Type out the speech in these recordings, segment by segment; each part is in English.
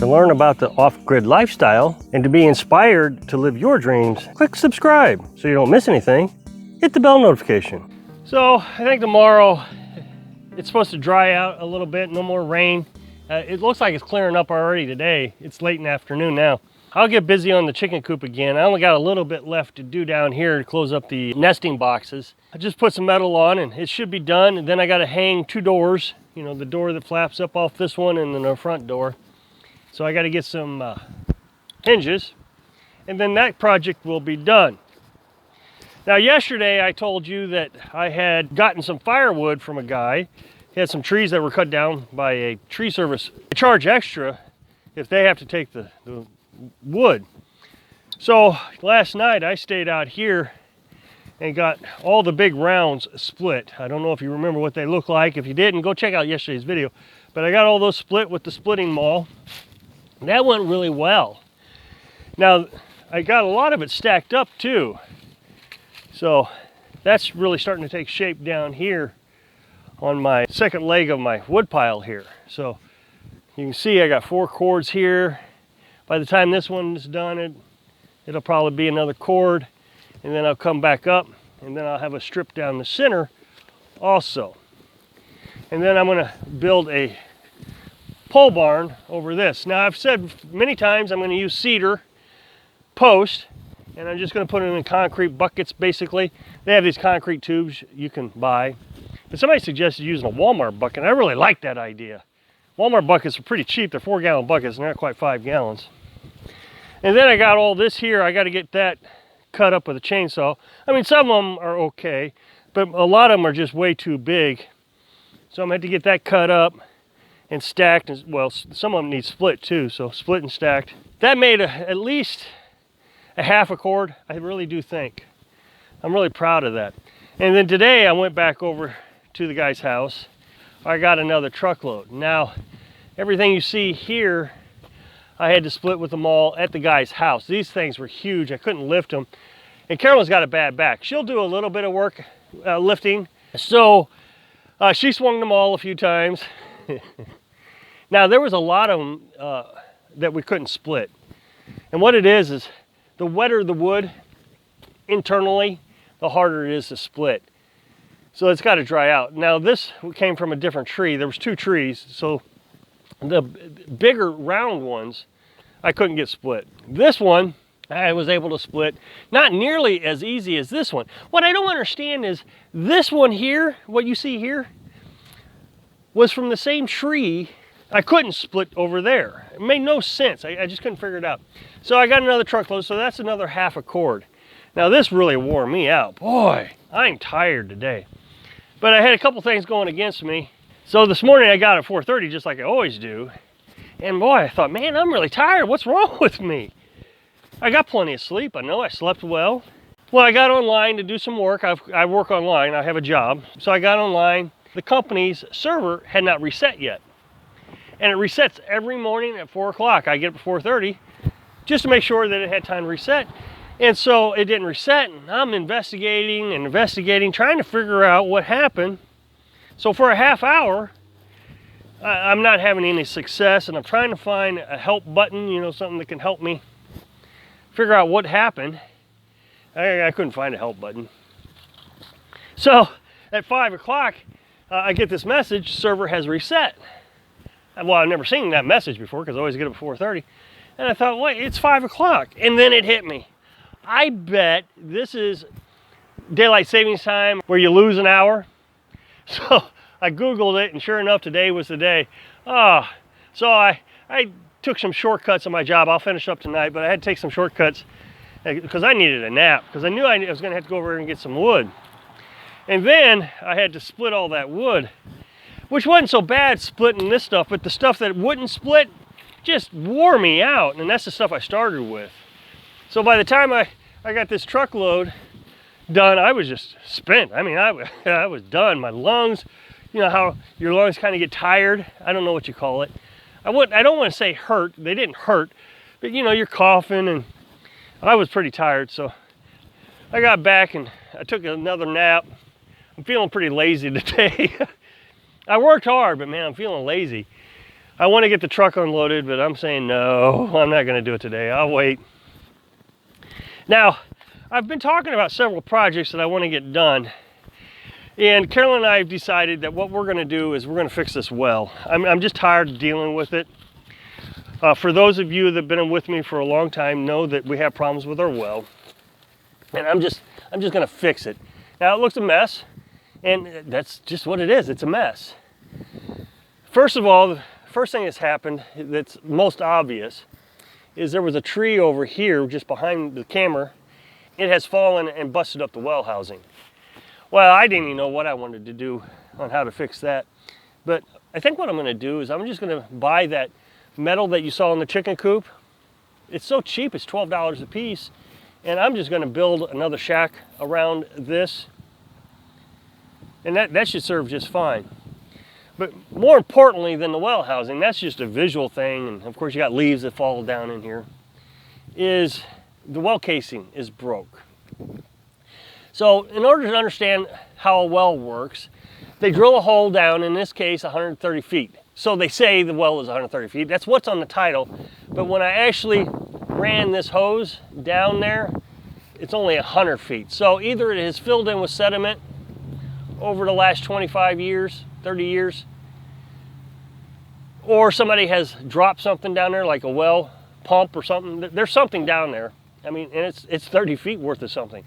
To learn about the off-grid lifestyle and to be inspired to live your dreams, click subscribe so you don't miss anything. Hit the bell notification. So I think tomorrow it's supposed to dry out a little bit, no more rain. It looks like it's clearing up already today. It's late in the afternoon now. I'll get busy on the chicken coop again. I only got a little bit left to do down here to close up the nesting boxes. I just put some metal on and it should be done. And then I got to hang two doors, you know, the door that flaps up off this one and then the front door. So I got to get some hinges and then that project will be done. Now yesterday I told you that I had gotten some firewood from a guy. He had some trees that were cut down by a tree service. They charge extra if they have to take the wood. So last night I stayed out here and got all the big rounds split. I don't know if you remember what they look like. If you didn't, go check out yesterday's video. But I got all those split with the splitting maul. That went really well. Now I got a lot of it stacked up too. So that's really starting to take shape down here on my second leg of my wood pile here. So you can see I got 4 cords here. By the time this one's done, it'll probably be another cord, and then I'll come back up, and then I'll have a strip down the center also. And then I'm gonna build a pole barn over this. Now I've said many times I'm gonna use cedar post, and I'm just gonna put it in concrete buckets basically. They have these concrete tubes you can buy. But somebody suggested using a Walmart bucket, and I really like that idea. Walmart buckets are pretty cheap. They're 4-gallon buckets, and they're not quite 5 gallons. And then I got all this here. I got to get that cut up with a chainsaw. I mean, some of them are okay, but a lot of them are just way too big. So I'm going to have to get that cut up and stacked. Well, some of them need split too, so split and stacked. That made at least a half a cord, I really do think. I'm really proud of that. And then today I went back over to the guy's house. I got another truckload. Now, everything you see here, I had to split with them all at the guy's house. These things were huge. I couldn't lift them. And Carolyn's got a bad back. She'll do a little bit of work lifting. So she swung them all a few times. Now, there was a lot of them that we couldn't split. And what it is the wetter the wood internally, the harder it is to split. So it's got to dry out. Now this came from a different tree. There was 2 trees, so the bigger round ones I couldn't get split. This one I was able to split, not nearly as easy as this one. What I don't understand is this one here, what you see here, was from the same tree. I couldn't split over there. It made no sense. I just couldn't figure it out. So I got another truckload, so that's another half a cord. Now this really wore me out. Boy, I'm tired today. But I had a couple things going against me. So this morning I got at 4:30 just like I always do. And boy, I thought, man, I'm really tired. What's wrong with me? I got plenty of sleep. I know I slept well. Well, I got online to do some work. I work online. I have a job. So I got online. The company's server had not reset yet. And it resets every morning at 4 o'clock. I get up at 4:30 just to make sure that it had time to reset. And so it didn't reset, and I'm investigating, trying to figure out what happened. So for a half hour, I'm not having any success, and I'm trying to find a help button, you know, something that can help me figure out what happened. I couldn't find a help button. So at 5 o'clock, I get this message, server has reset. Well, I've never seen that message before because I always get up at 4:30. And I thought, wait, it's 5 o'clock. And then it hit me. I bet this is daylight savings time where you lose an hour. So I Googled it, and sure enough, today was the day. So I took some shortcuts on my job. I'll finish up tonight, but I had to take some shortcuts because I needed a nap, because I knew I was going to have to go over and get some wood. And then I had to split all that wood, which wasn't so bad splitting this stuff, but the stuff that wouldn't split just wore me out, and that's the stuff I started with. So by the time I got this truckload done, I was just spent. I mean, I was done. My lungs, you know how your lungs kind of get tired? I don't know what you call it. I don't want to say hurt. They didn't hurt, but you know, you're coughing, and I was pretty tired. So I got back and I took another nap. I'm feeling pretty lazy today. I worked hard, but man, I'm feeling lazy. I want to get the truck unloaded, but I'm saying no, I'm not going to do it today. I'll wait. Now, I've been talking about several projects that I want to get done. And Carolyn and I have decided that what we're going to do is we're going to fix this well. I'm just tired of dealing with it. For those of you that have been with me for a long time know that we have problems with our well. And I'm just going to fix it. Now, it looks a mess, and that's just what it is. It's a mess. First of all, the first thing that's happened that's most obvious is there was a tree over here just behind the camera. It has fallen and busted up the well housing. Well, I didn't even know what I wanted to do on how to fix that. But I think what I'm going to do is I'm just going to buy that metal that you saw in the chicken coop. It's so cheap, it's $12 a piece. And I'm just going to build another shack around this. And that should serve just fine. But more importantly than the well housing, that's just a visual thing, and of course you got leaves that fall down in here, is the well casing is broke. So in order to understand how a well works, they drill a hole down, in this case 130 feet. So they say the well is 130 feet, that's what's on the title, but when I actually ran this hose down there, it's only 100 feet. So either it has filled in with sediment over the last 25 years, 30 years, or somebody has dropped something down there like a well pump or something. There's something down there. I mean, and it's 30 feet worth of something.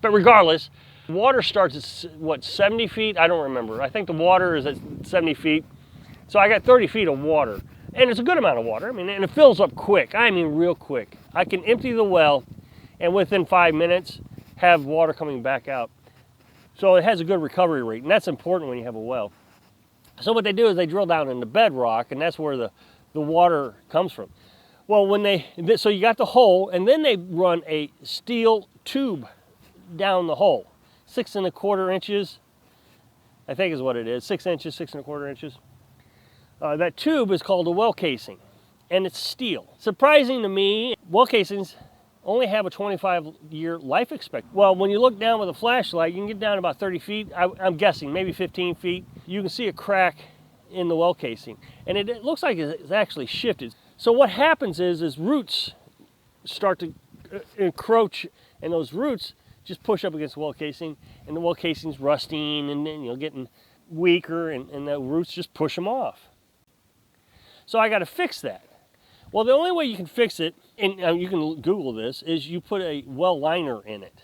But regardless, water starts at what, 70 feet? I don't remember. I think the water is at 70 feet. So I got 30 feet of water, and it's a good amount of water. I mean, and it fills up quick. I mean, real quick. I can empty the well and within 5 minutes have water coming back out. So it has a good recovery rate, and that's important when you have a well. So what they do is they drill down in the bedrock, and that's where the water comes from. Well, so you got the hole, and then they run a steel tube down the hole, 6 1/4 inches, I think is what it is, 6 inches, 6 1/4 inches. That tube is called a well casing, and it's steel. Surprising to me, well casings only have a 25-year life expectancy. Well, when you look down with a flashlight, you can get down about 30 feet, I'm guessing, maybe 15 feet. You can see a crack in the well casing, and it looks like it's actually shifted. So what happens is roots start to encroach, and those roots just push up against the well casing, and the well casing's rusting, and then getting weaker, and the roots just push them off. So I got to fix that. Well, the only way you can fix it, and you can Google this, is you put a well liner in it.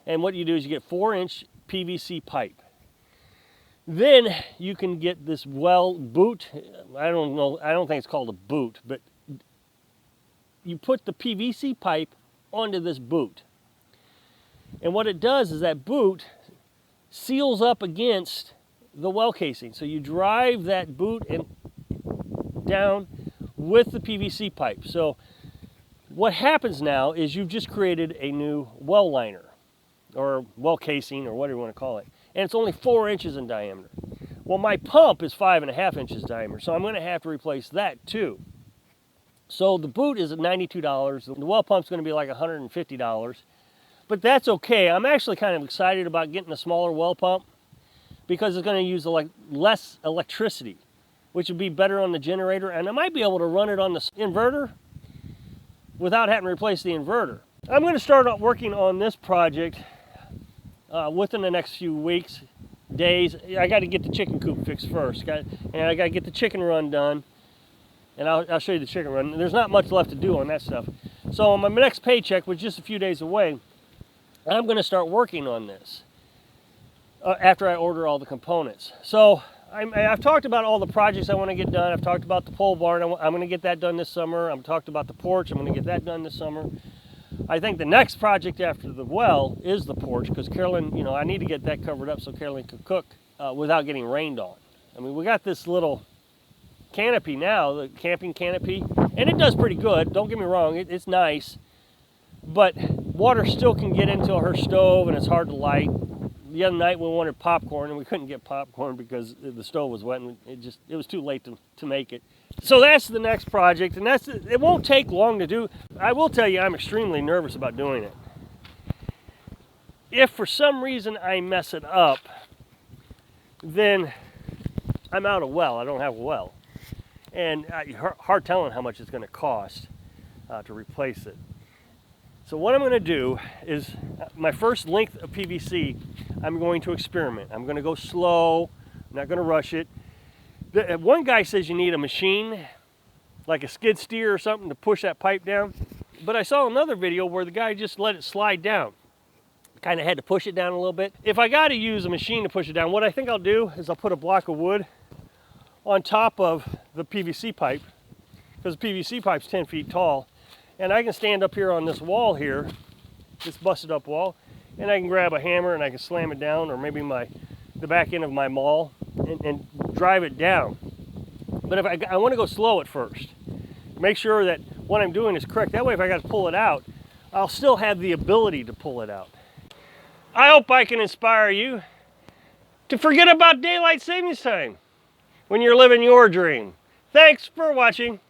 And what you do is you get 4-inch PVC pipe. Then you can get this well boot. I don't know, I don't think it's called a boot, but you put the PVC pipe onto this boot. And what it does is that boot seals up against the well casing. So you drive that boot down with the PVC pipe. So what happens now is you've just created a new well liner, or well casing, or whatever you want to call it. And it's only 4 inches in diameter. Well, my pump is 5.5 inches diameter, so I'm going to have to replace that too. So the boot is at $92. The well pump's going to be like $150. But that's okay. I'm actually kind of excited about getting a smaller well pump because it's going to use less electricity, which would be better on the generator, and I might be able to run it on the inverter without having to replace the inverter. I'm going to start working on this project within the next few weeks, days. I got to get the chicken coop fixed first, and I got to get the chicken run done, and I'll show you the chicken run. There's not much left to do on that stuff. So on my next paycheck, which is just a few days away, I'm going to start working on this after I order all the components. So I've talked about all the projects I want to get done. I've talked about the pole barn. I'm going to get that done this summer. I've talked about the porch. I'm going to get that done this summer. I think the next project after the well is the porch, because Carolyn, I need to get that covered up so Carolyn can cook without getting rained on. I mean, we got this little canopy now, the camping canopy, and it does pretty good. Don't get me wrong, it's nice, but water still can get into her stove and it's hard to light. The other night we wanted popcorn and we couldn't get popcorn because the stove was wet, and it was too late to make it. So that's the next project, and it won't take long to do. I will tell you, I'm extremely nervous about doing it. If for some reason I mess it up, then I'm out of well. I don't have a well. and hard telling how much it's going to cost to replace it. So what I'm going to do is, my first length of PVC, I'm going to experiment. I'm going to go slow. I'm not going to rush it. One guy says you need a machine, like a skid steer or something, to push that pipe down. But I saw another video where the guy just let it slide down. Kind of had to push it down a little bit. If I got to use a machine to push it down, what I think I'll do is I'll put a block of wood on top of the PVC pipe, because the PVC pipe's 10 feet tall. And I can stand up here on this wall here, this busted up wall, and I can grab a hammer and I can slam it down, or maybe the back end of my maul, and drive it down. But if I want to go slow at first, make sure that what I'm doing is correct. That way if I got to pull it out, I'll still have the ability to pull it out. I hope I can inspire you to forget about daylight savings time when you're living your dream. Thanks for watching.